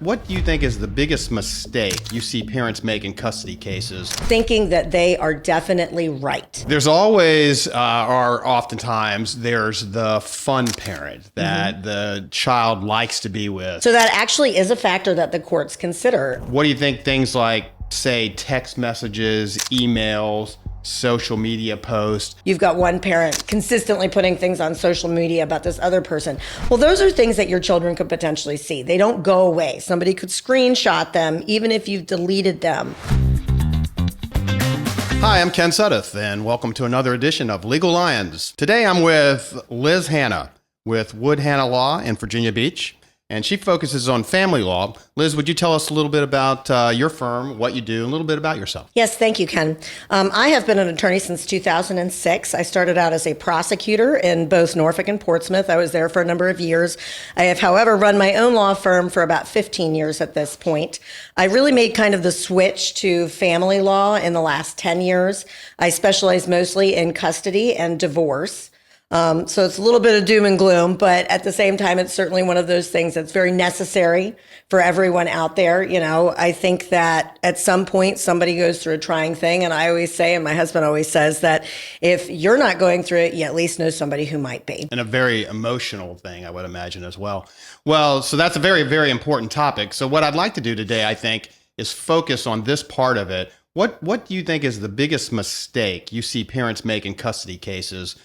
What do you think is the biggest mistake you see parents make in custody cases? Thinking that they are definitely right. There's always, or oftentimes, there's the fun parent that the child likes to be with. So that actually is a factor that the courts consider. What do you think things like, say, text messages, emails, social media posts? You've got one parent consistently putting things on social media about this other person. Well, those are things that your children could potentially see. They don't go away. Somebody could screenshot them, even if you've deleted them. Hi, I'm Ken Suddeth, and welcome to another edition of Legal Lions. Today I'm with Liz Hanna with Wood Hanna Law in Virginia Beach, and she focuses on family law. Liz, would you tell us a little bit about your firm, what you do, and a little bit about yourself? Yes, thank you, Ken. I have been an attorney since 2006. I started out as a prosecutor in both Norfolk and Portsmouth. I was there for a number of years. I have, however, run my own law firm for about 15 years at this point. I really made kind of the switch to family law in the last 10 years. I specialize mostly in custody and divorce. So it's a little bit of doom and gloom, but at the same time, it's certainly one of those things that's very necessary for everyone out there. You know, I think that at some point somebody goes through a trying thing. And I always say, and my husband always says, that if you're not going through it, you at least know somebody who might be. And a very emotional thing, I would imagine, as well. Well, so that's a very, very important topic. So what I'd like to do today, I think, is focus on this part of it. What do you think is the biggest mistake you see parents make in custody cases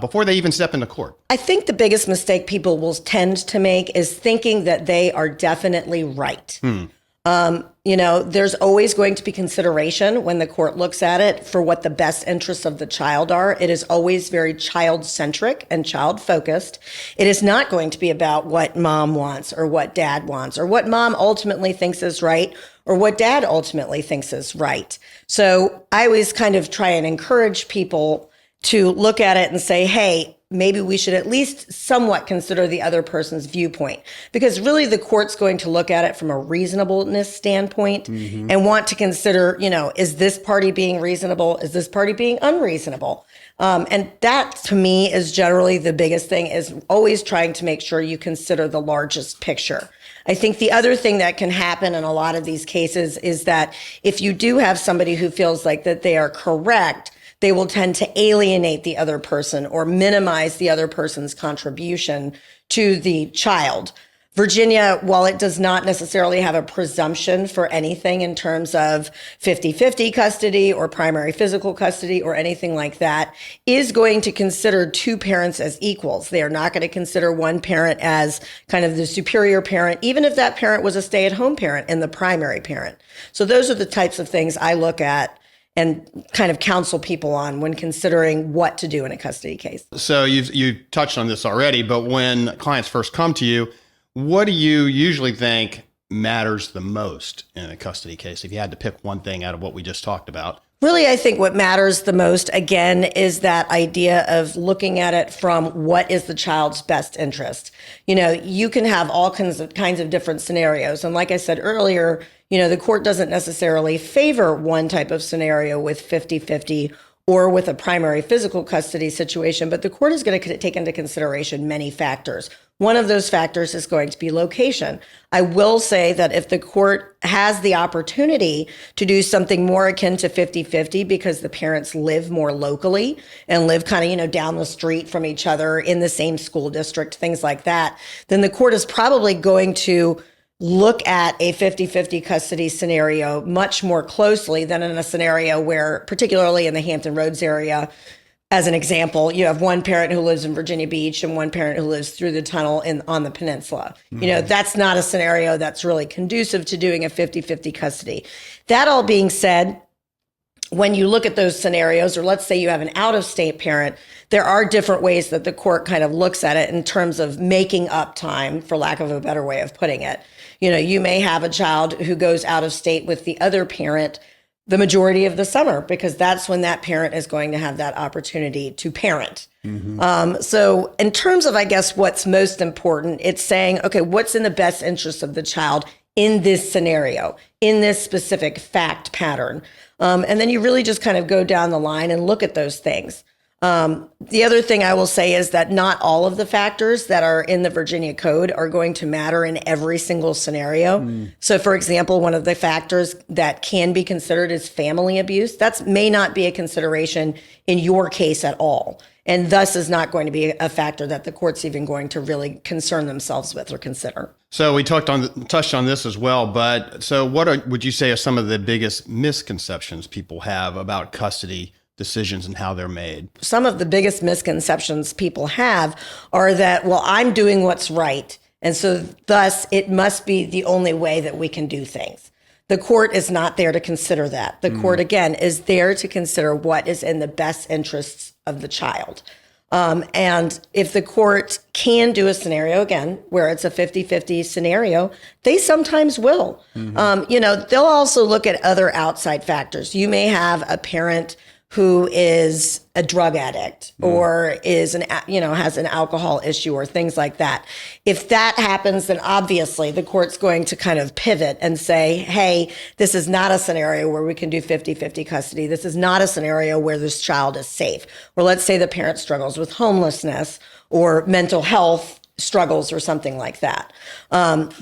before they even step into court? I think the biggest mistake people will tend to make is thinking that they are definitely right. You know, there's always going to be consideration when the court looks at it for what the best interests of the child are. It is always very child-centric and child-focused. It is not going to be about what mom wants or what dad wants or what mom ultimately thinks is right or what dad ultimately thinks is right. So I always kind of try and encourage people to look at it and say, hey, maybe we should at least somewhat consider the other person's viewpoint, because really the court's going to look at it from a reasonableness standpoint and want to consider, you know, is this party being reasonable? Is this party being unreasonable? And that to me is generally the biggest thing, is always trying to make sure you consider the largest picture. I think the other thing that can happen in a lot of these cases is that if you do have somebody who feels like that they are correct, they will tend to alienate the other person or minimize the other person's contribution to the child. Virginia, while it does not necessarily have a presumption for anything in terms of 50-50 custody or primary physical custody or anything like that, is going to consider two parents as equals. They are not going to consider one parent as kind of the superior parent, even if that parent was a stay-at-home parent and the primary parent. So those are the types of things I look at and kind of counsel people on when considering what to do in a custody case. So you touched on this already, but when clients first come to you, what do you usually think matters the most in a custody case, if you had to pick one thing out of what we just talked about? Really, I think what matters the most, again, is that idea of looking at it from what is the child's best interest. You know, you can have all kinds of different scenarios. And like I said earlier, you know, the court doesn't necessarily favor one type of scenario with 50-50 or with a primary physical custody situation, but the court is going to take into consideration many factors. One of those factors is going to be location. I will say that if the court has the opportunity to do something more akin to 50-50 because the parents live more locally and live kind of, you know, down the street from each other in the same school district, things like that, then the court is probably going to look at a 50-50 custody scenario much more closely than in a scenario where, particularly in the Hampton Roads area, as an example, you have one parent who lives in Virginia Beach and one parent who lives through the tunnel on the peninsula. You know, that's not a scenario that's really conducive to doing a 50-50 custody. That all being said, when you look at those scenarios, or let's say you have an out-of-state parent, there are different ways that the court kind of looks at it in terms of making up time, for lack of a better way of putting it. You know, you may have a child who goes out of state with the other parent the majority of the summer, because that's when that parent is going to have that opportunity to parent. So in terms of, I guess, what's most important, it's saying, okay, what's in the best interest of the child in this scenario, in this specific fact pattern? And then you really just kind of go down the line and look at those things. The other thing I will say is that not all of the factors that are in the Virginia Code are going to matter in every single scenario. So, for example, one of the factors that can be considered is family abuse. That may not be a consideration in your case at all, and thus is not going to be a factor that the court's even going to really concern themselves with or consider. So we touched on this as well, but so would you say are some of the biggest misconceptions people have about custody decisions and how they're made? Some of the biggest misconceptions people have are that, well, I'm doing what's right, and so thus it must be the only way that we can do things. The court is not there to consider that. The court, again, is there to consider what is in the best interests of the child. And if the court can do a scenario, again, where it's a 50-50 scenario, they sometimes will. They'll also look at other outside factors. You may have a parent who is a drug addict or is has an alcohol issue or things like that. If that happens, then obviously the court's going to kind of pivot and say, hey, this is not a scenario where we can do 50-50 custody. This is not a scenario where this child is safe. Or let's say the parent struggles with homelessness or mental health struggles or something like that.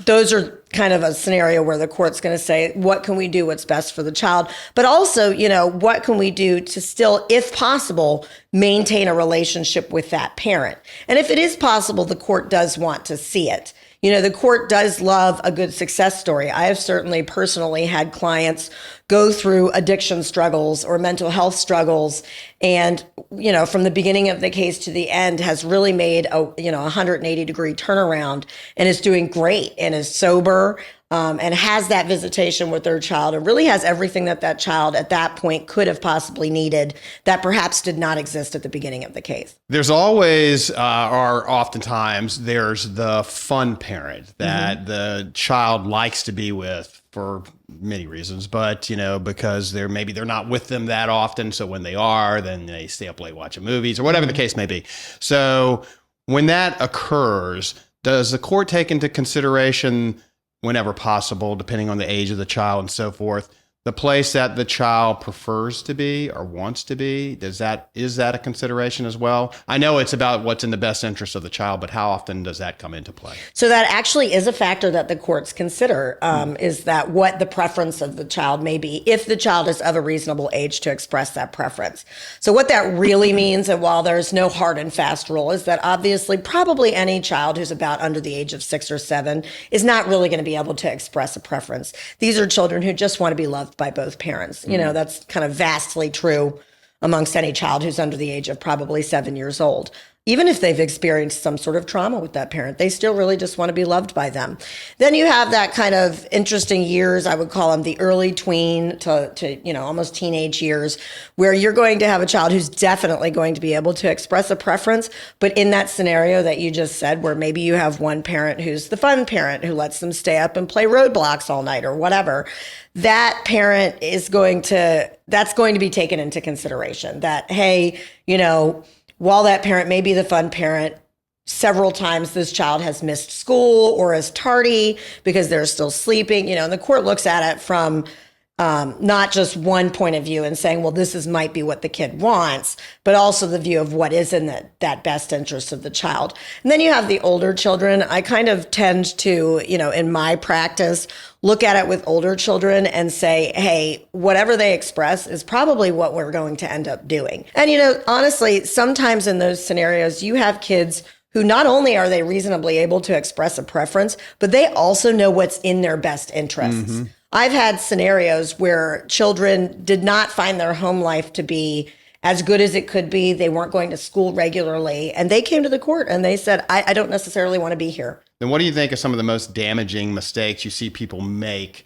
Those are kind of a scenario where the court's going to say, what can we do? What's best for the child? But also, what can we do to still, if possible, maintain a relationship with that parent? And if it is possible, the court does want to see it. The court does love a good success story. I have certainly personally had clients go through addiction struggles or mental health struggles, and, from the beginning of the case to the end has really made a 180-degree turnaround and is doing great and is sober, and has that visitation with their child and really has everything that child at that point could have possibly needed that perhaps did not exist at the beginning of the case. There's always, or oftentimes, there's the fun parent that the child likes to be with for many reasons, but, because they're not with them that often. So when they are, then they stay up late watching movies or whatever the case may be. So when that occurs, does the court take into consideration, whenever possible, depending on the age of the child and so forth, the place that the child prefers to be or wants to be? Is that a consideration as well? I know it's about what's in the best interest of the child, but how often does that come into play? So that actually is a factor that the courts consider, is that what the preference of the child may be if the child is of a reasonable age to express that preference. So what that really means, and while there's no hard and fast rule, is that obviously probably any child who's about under the age of 6 or 7 is not really going to be able to express a preference. These are children who just want to be loved by both parents. That's kind of vastly true amongst any child who's under the age of probably 7 years old. Even if they've experienced some sort of trauma with that parent, they still really just want to be loved by them. Then you have that kind of interesting years, I would call them the early tween to almost teenage years, where you're going to have a child who's definitely going to be able to express a preference. But in that scenario that you just said, where maybe you have one parent who's the fun parent who lets them stay up and play roadblocks all night or whatever, that parent that's going to be taken into consideration. That, hey, while that parent may be the fun parent, several times this child has missed school or is tardy because they're still sleeping, and the court looks at it from not just one point of view and saying, well, might be what the kid wants, but also the view of what is in that best interest of the child. And then you have the older children. I kind of tend to, in my practice, look at it with older children and say, hey, whatever they express is probably what we're going to end up doing. And, honestly, sometimes in those scenarios, you have kids who not only are they reasonably able to express a preference, but they also know what's in their best interests. I've had scenarios where children did not find their home life to be as good as it could be. They weren't going to school regularly. And they came to the court and they said, I don't necessarily want to be here. Then what do you think are some of the most damaging mistakes you see people make,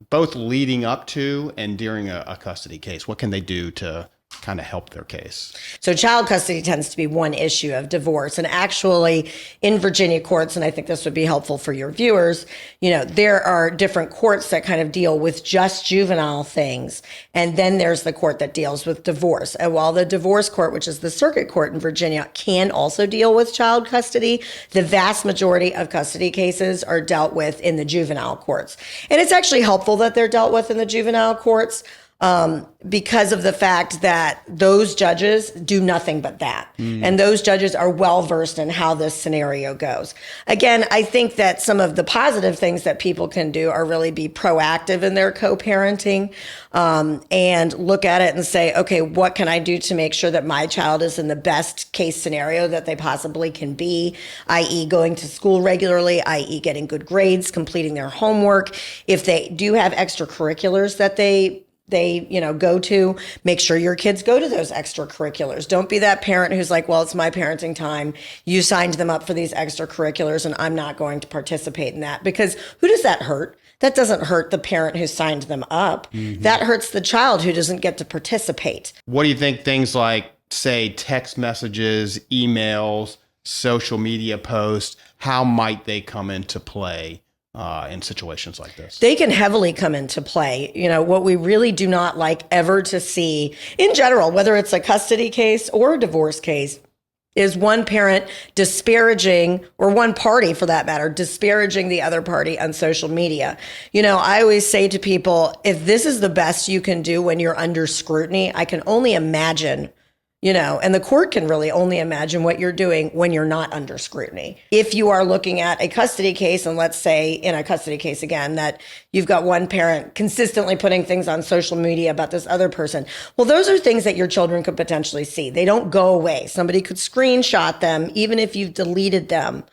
both leading up to and during a custody case? What can they do to kind of help their case? So child custody tends to be one issue of divorce. And actually in Virginia courts, and I think this would be helpful for your viewers, there are different courts that kind of deal with just juvenile things. And then there's the court that deals with divorce. And while the divorce court, which is the circuit court in Virginia, can also deal with child custody, the vast majority of custody cases are dealt with in the juvenile courts. And it's actually helpful that they're dealt with in the juvenile courts. because of the fact that those judges do nothing but that. And those judges are well versed in how this scenario goes. Again, I think that some of the positive things that people can do are really be proactive in their co-parenting, and look at it and say, okay, what can I do to make sure that my child is in the best case scenario that they possibly can be, i.e. going to school regularly, i.e. getting good grades, completing their homework. If they do have extracurriculars that they go to, make sure your kids go to those extracurriculars. Don't be that parent who's like, well, it's my parenting time. You signed them up for these extracurriculars and I'm not going to participate in that. Because who does that hurt? That doesn't hurt the parent who signed them up. That hurts the child who doesn't get to participate. What do you think things like, say, text messages, emails, social media posts, how might they come into play in situations like this? They can heavily come into play. What we really do not like ever to see in general, whether it's a custody case or a divorce case, is one parent disparaging, or one party for that matter, disparaging the other party on social media. I always say to people, if this is the best you can do when you're under scrutiny, I can only imagine, and the court can really only imagine what you're doing when you're not under scrutiny. If you are looking at a custody case, and let's say in a custody case again, that you've got one parent consistently putting things on social media about this other person, well, those are things that your children could potentially see. They don't go away. Somebody could screenshot them, even if you've deleted them.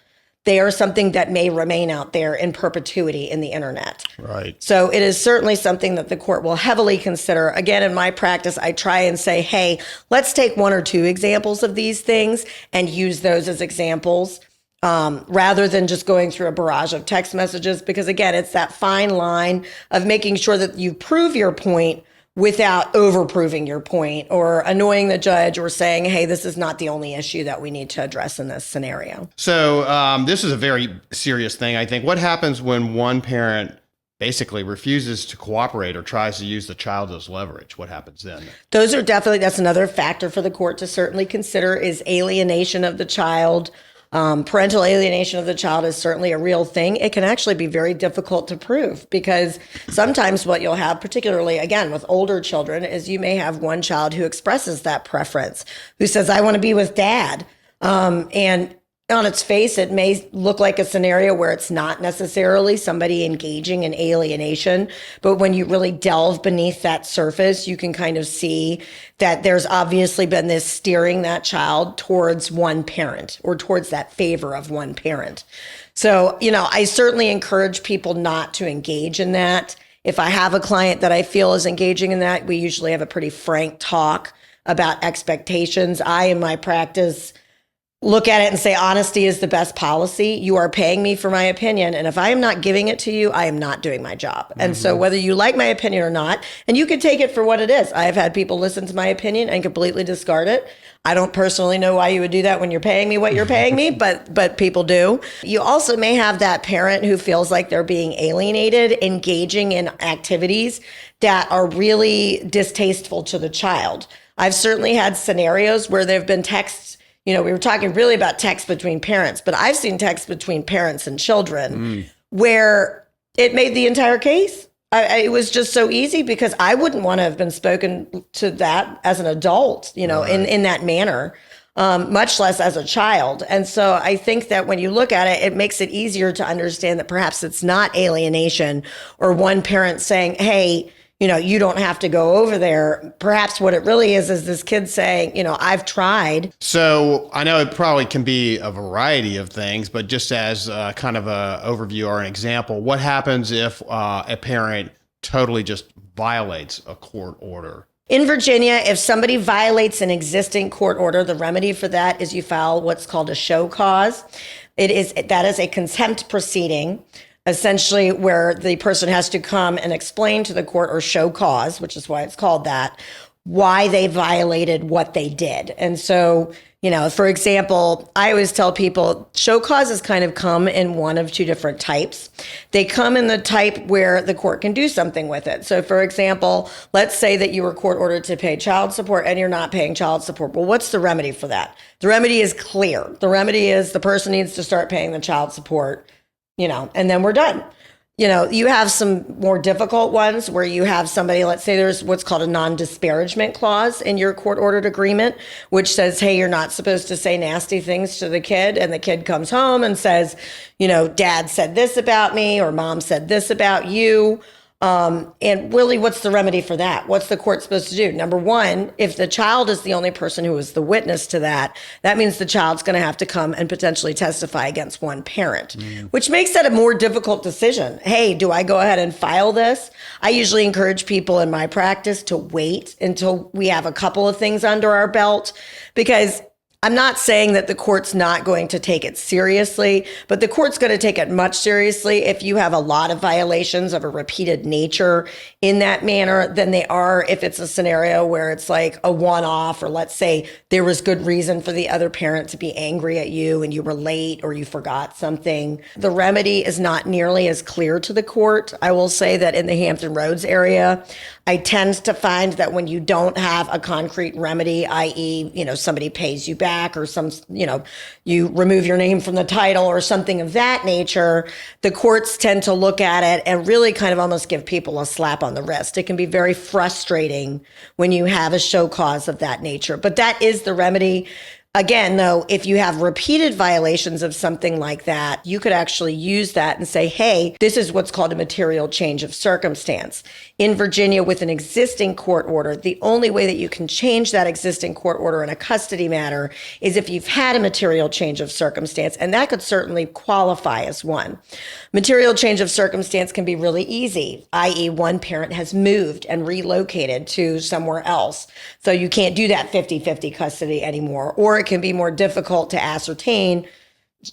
They are something that may remain out there in perpetuity in the internet. Right. So it is certainly something that the court will heavily consider. Again, in my practice, I try and say, hey, let's take one or two examples of these things and use those as examples, rather than just going through a barrage of text messages. Because again, it's that fine line of making sure that you prove your point without overproving your point or annoying the judge or saying, hey, this is not the only issue that we need to address in this scenario. So this is a very serious thing, I think. What happens when one parent basically refuses to cooperate or tries to use the child as leverage? What happens then? That's another factor for the court to certainly consider, is alienation of the child. Parental alienation of the child is certainly a real thing. It can actually be very difficult to prove, because sometimes what you'll have, particularly again with older children, is you may have one child who expresses that preference, who says, I want to be with dad. And on its face, it may look like a scenario where it's not necessarily somebody engaging in alienation. But when you really delve beneath that surface, you can kind of see that there's obviously been this steering that child towards one parent, or towards that favor of one parent. So, I certainly encourage people not to engage in that. If I have a client that I feel is engaging in that, we usually have a pretty frank talk about expectations. I, in my practice, look at it and say, honesty is the best policy. You are paying me for my opinion. And if I am not giving it to you, I am not doing my job. And so whether you like my opinion or not, and you can take it for what it is. I have had people listen to my opinion and completely discard it. I don't personally know why you would do that when you're paying me what you're paying me, but people do. You also may have that parent who feels like they're being alienated, engaging in activities that are really distasteful to the child. I've certainly had scenarios where there have been texts. We were talking really about text between parents, but I've seen text between parents and children where it made the entire case. It was just so easy, because I wouldn't want to have been spoken to that as an adult, right, in that manner, much less as a child. And so I think that when you look at it, it makes it easier to understand that perhaps it's not alienation or one parent saying, hey, you don't have to go over there. Perhaps what it really is this kid saying, I've tried. So I know it probably can be a variety of things, but just as kind of an overview or an example, what happens if a parent totally just violates a court order? In Virginia, if somebody violates an existing court order, the remedy for that is you file what's called a show cause. That is a contempt proceeding, essentially where the person has to come and explain to the court, or show cause, which is why it's called that, why they violated what they did. And so, for example, I always tell people show causes kind of come in one of two different types. They come in the type where the court can do something with it. So for example, let's say that you were court ordered to pay child support and you're not paying child support. Well, what's the remedy for that? The remedy is clear. The remedy is the person needs to start paying the child support, and then we're done. You have some more difficult ones where you have somebody, let's say there's what's called a non-disparagement clause in your court-ordered agreement, which says, hey, you're not supposed to say nasty things to the kid. And the kid comes home and says, dad said this about me or mom said this about you. And really, what's the remedy for that? What's the court supposed to do? Number one, if the child is the only person who is the witness to that, that means the child's going to have to come and potentially testify against one parent, which makes that a more difficult decision. Hey, do I go ahead and file this? I usually encourage people in my practice to wait until we have a couple of things under our belt, because I'm not saying that the court's not going to take it seriously, but the court's going to take it much seriously if you have a lot of violations of a repeated nature in that manner than they are if it's a scenario where it's like a one-off, or let's say there was good reason for the other parent to be angry at you and you were late or you forgot something. The remedy is not nearly as clear to the court. I will say that in the Hampton Roads area, I tend to find that when you don't have a concrete remedy, i.e., somebody pays you back or you remove your name from the title or something of that nature, the courts tend to look at it and really kind of almost give people a slap on the wrist. It can be very frustrating when you have a show cause of that nature, but that is the remedy. Again, though, if you have repeated violations of something like that, you could actually use that and say, hey, this is what's called a material change of circumstance. In Virginia, with an existing court order, the only way that you can change that existing court order in a custody matter is if you've had a material change of circumstance, and that could certainly qualify as one. Material change of circumstance can be really easy, i.e., one parent has moved and relocated to somewhere else. So you can't do that 50-50 custody anymore. Or it can be more difficult to ascertain,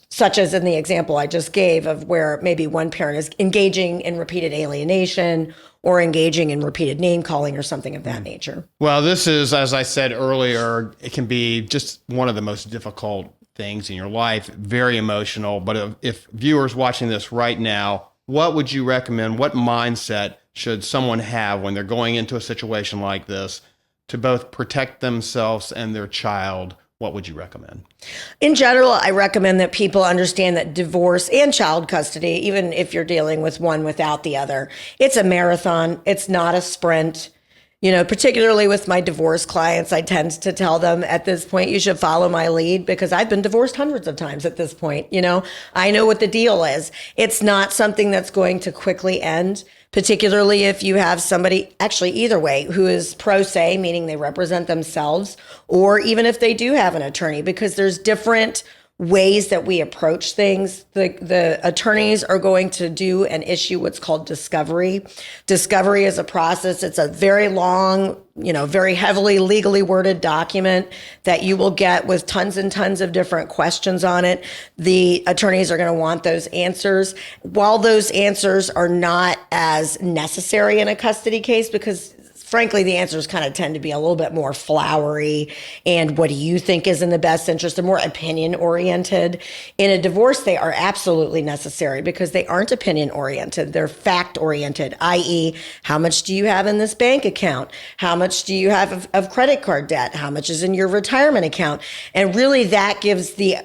such as in the example I just gave of where maybe one parent is engaging in repeated alienation or engaging in repeated name calling or something of that nature. Well, this is, as I said earlier, it can be just one of the most difficult things in your life, very emotional. But if viewers watching this right now, what would you recommend? What mindset should someone have when they're going into a situation like this to both protect themselves and their child? What would you recommend? In general, I recommend that people understand that divorce and child custody, even if you're dealing with one without the other, it's a marathon. It's not a sprint. Particularly with my divorce clients, I tend to tell them at this point, you should follow my lead because I've been divorced hundreds of times at this point. I know what the deal is. It's not something that's going to quickly end, particularly if you have somebody, actually either way, who is pro se, meaning they represent themselves, or even if they do have an attorney, because there's different ways that we approach things. The attorneys are going to do and issue what's called discovery. Discovery is a process. It's a very long, very heavily legally worded document that you will get with tons and tons of different questions on it. The attorneys are going to want those answers. While those answers are not as necessary in a custody case, because frankly, the answers kind of tend to be a little bit more flowery and what do you think is in the best interest? They're more opinion oriented. In a divorce, they are absolutely necessary because they aren't opinion oriented. They're fact oriented, i.e., how much do you have in this bank account? How much do you have of credit card debt? How much is in your retirement account? And really that gives the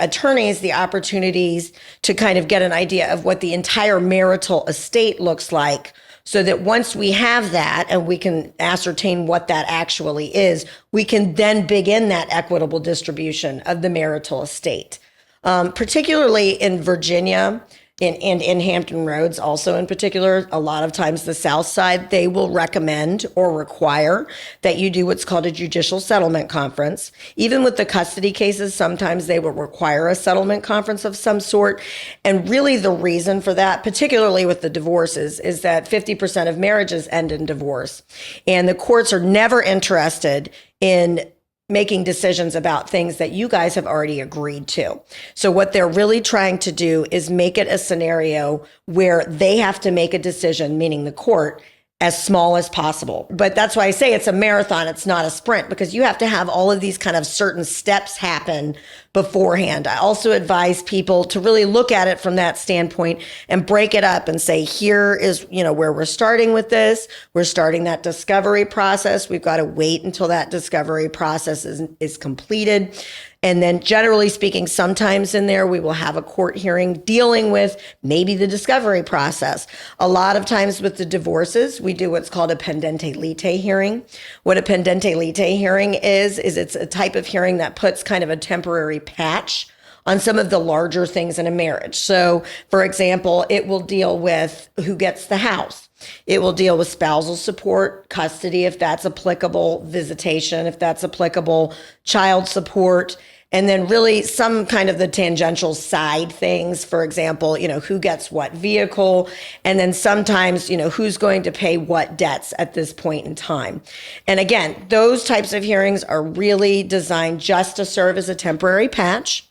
attorneys the opportunities to kind of get an idea of what the entire marital estate looks like, so that once we have that and we can ascertain what that actually is, we can then begin that equitable distribution of the marital estate. Particularly in Virginia and in Hampton Roads, also in particular, a lot of times the South Side, they will recommend or require that you do what's called a judicial settlement conference. Even with the custody cases, sometimes they will require a settlement conference of some sort. And really the reason for that, particularly with the divorces, is that 50% of marriages end in divorce. And the courts are never interested in making decisions about things that you guys have already agreed to. So what they're really trying to do is make it a scenario where they have to make a decision, meaning the court, as small as possible. But that's why I say it's a marathon, it's not a sprint, because you have to have all of these kind of certain steps happen beforehand. I also advise people to really look at it from that standpoint and break it up and say, here is, where we're starting with this. We're starting that discovery process. We've got to wait until that discovery process is completed. And then generally speaking, sometimes in there, we will have a court hearing dealing with maybe the discovery process. A lot of times with the divorces, we do what's called a pendente lite hearing. What a pendente lite hearing is it's a type of hearing that puts kind of a temporary patch on some of the larger things in a marriage. So, for example, it will deal with who gets the house. It will deal with spousal support, custody, if that's applicable, visitation, if that's applicable, child support, and then really some kind of the tangential side things. For example, who gets what vehicle, and then sometimes, who's going to pay what debts at this point in time. And again, those types of hearings are really designed just to serve as a temporary patch.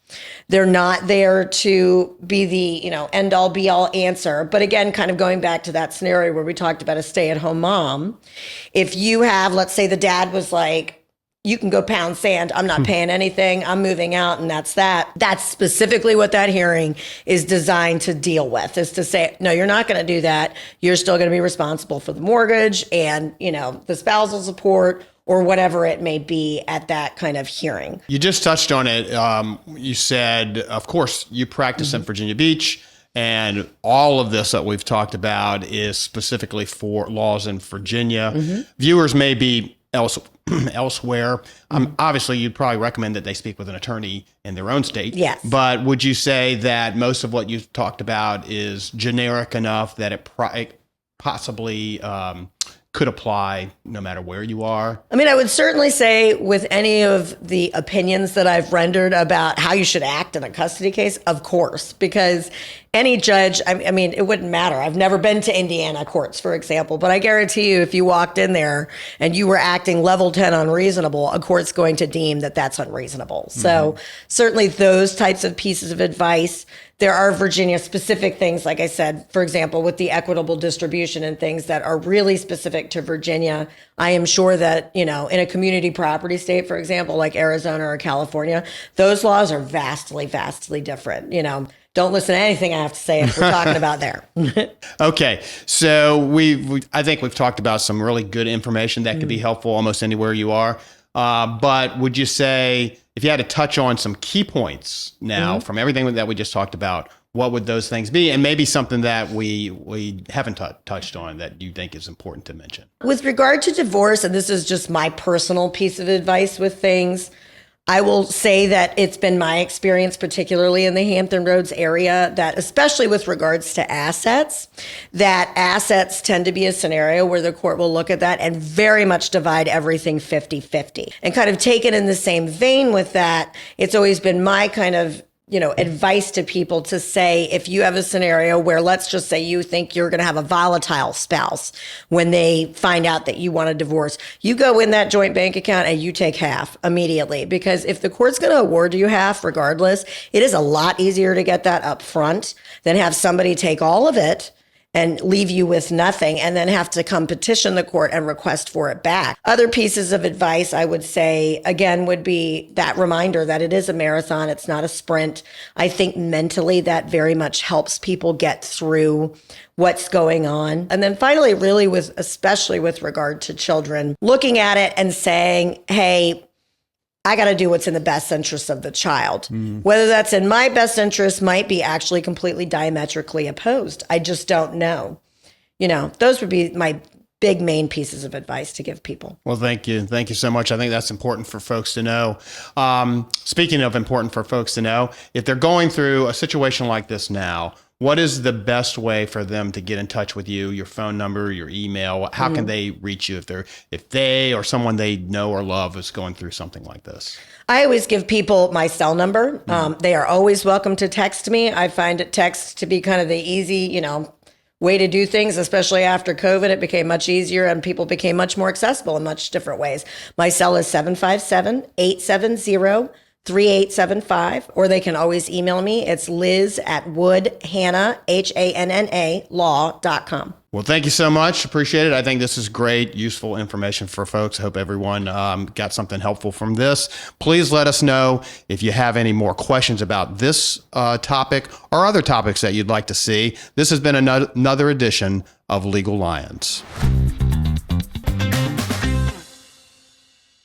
They're not there to be the, end all be all answer. But again, kind of going back to that scenario where we talked about a stay-at-home mom, if you have, let's say the dad was like, you can go pound sand. I'm not paying anything. I'm moving out. And that's that. That's specifically what that hearing is designed to deal with, is to say, no, you're not going to do that. You're still going to be responsible for the mortgage and, the spousal support or whatever it may be at that kind of hearing. You just touched on it. You said, of course, you practice in Virginia Beach, and all of this that we've talked about is specifically for laws in Virginia. Viewers may be elsewhere. Obviously, you'd probably recommend that they speak with an attorney in their own state. Yes. But would you say that most of what you've talked about is generic enough that it possibly could apply no matter where you are? I mean, I would certainly say with any of the opinions that I've rendered about how you should act in a custody case, of course, because any judge, I mean, it wouldn't matter. I've never been to Indiana courts, for example, but I guarantee you if you walked in there and you were acting level 10 unreasonable, a court's going to deem that that's unreasonable. So certainly those types of pieces of advice. There are Virginia specific things, like I said, for example, with the equitable distribution and things that are really specific to Virginia. I am sure that, in a community property state, for example, like Arizona or California, those laws are vastly, vastly different. Don't listen to anything I have to say if we're talking about there. Okay. So I think we've talked about some really good information that could be helpful almost anywhere you are. But would you say, if you had to touch on some key points now from everything that we just talked about, what would those things be? And maybe something that we haven't touched on that you think is important to mention. With regard to divorce, and this is just my personal piece of advice with things, I will say that it's been my experience, particularly in the Hampton Roads area, that especially with regards to assets, that assets tend to be a scenario where the court will look at that and very much divide everything 50-50. And kind of taken in the same vein with that, it's always been my kind of advice to people to say, if you have a scenario where, let's just say you think you're going to have a volatile spouse when they find out that you want a divorce, you go in that joint bank account and you take half immediately. Because if the court's going to award you half regardless, it is a lot easier to get that up front than have somebody take all of it and leave you with nothing and then have to come petition the court and request for it back. Other pieces of advice I would say, again, would be that reminder that it is a marathon. It's not a sprint. I think mentally that very much helps people get through what's going on. And then finally, really especially with regard to children, looking at it and saying, hey, I got to do what's in the best interest of the child. Whether that's in my best interest might be actually completely diametrically opposed. I just don't know. Those would be my big main pieces of advice to give people. Well, thank you. Thank you so much. I think that's important for folks to know. Speaking of important for folks to know, if they're going through a situation like this now, what is the best way for them to get in touch with you? Your phone number, your email? How can they reach you if they or someone they know or love is going through something like this? I always give people my cell number. They are always welcome to text me. I find text to be kind of the easy, way to do things, especially after COVID. It became much easier and people became much more accessible in much different ways. My cell is 757-870 3875, or they can always email me. It's Liz@woodhanna, HANNA, law.com. Well, thank you so much. Appreciate it. I think this is great, useful information for folks. I hope everyone got something helpful from this. Please let us know if you have any more questions about this topic or other topics that you'd like to see. This has been another edition of Legal Lions.